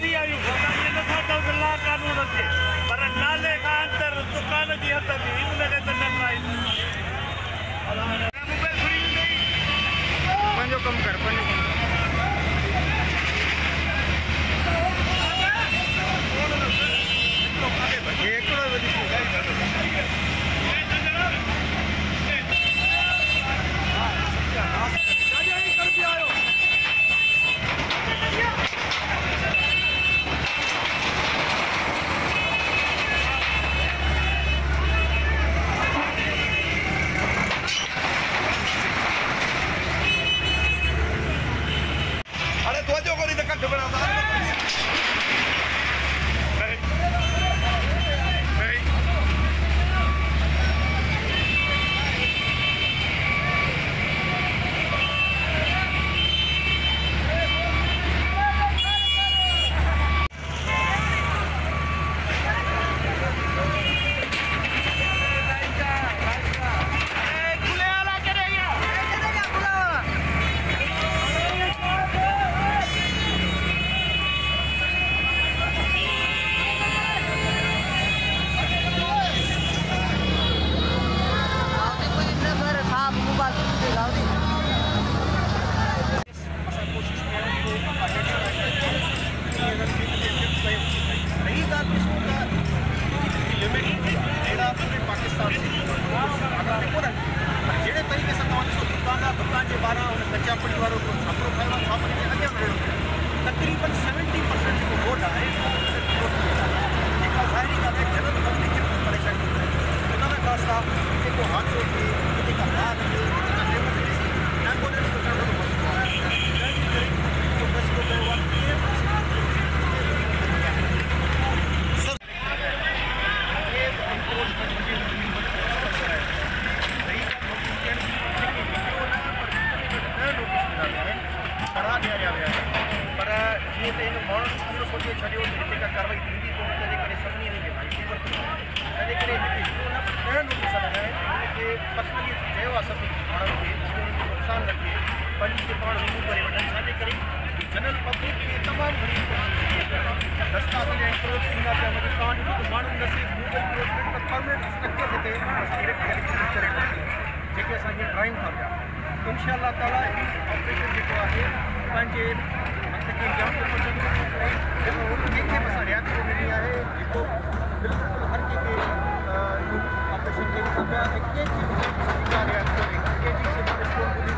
बि आहियूं ईअं नथा चऊं त ला कानून अचे पर नाले खां अंदर दुकान जी हद बि उनखे त न खाईंदा मोबाइल फ्री पंहिंजो कमु कर पंहिंजो कमु तकरीबन 70% जो वोट आहे जेका ज़ाहिरी ॻाल्हि आहे जनरल पब्लिक खे परेशानी थी उन में ख़ासि आहे जेको हादसो थिए जेका राति थिए जेका एमरजेंसी एम्बुलेंस जो ॾाढो मसइलो आहे तंहिंजे करे इहो फ़ैसिलो कयो आहे पर जीअं त हिन माण्हुनि पूरो सोचे छॾियो त हिते का कार्रवाई थींदी कोन तंहिंजे करे सभिनी हिनखे भाई फ़ेवर कयो तंहिंजे करे हिनखे इहो न ॾह नोटिस लॻाए हिनखे पर्सनली चयो आहे सभिनी माण्हुनि खे हिनखे नुक़सानु न थिए पंहिंजी खे पाण रिमूव करे वठनि छाजे करे जनरल पब्लिक खे तमामु घणी रस्ता असांजा इंक्रोच थींदा पिया मतिलबु तव्हां ॾिठो त माण्हू नसीब गूगल इंक्रोचमेंट त परमानेंट स्ट्रक्चर हिते डायरेक्ट करे जेके असांखे ड्राइंग था पिया इंशाअल्लाह ताला हीउ ऑपरेशन जेको आहे पंहिंजे हथ खे जाम पसंदि ऐं कंहिंखे बि असां रियायत मिली आहे जेको बिल्कुलु हर कंहिंखे ऑपरेशन कयूं था पिया ऐं कंहिंजी बि रियायत कोन्हे कंहिंजी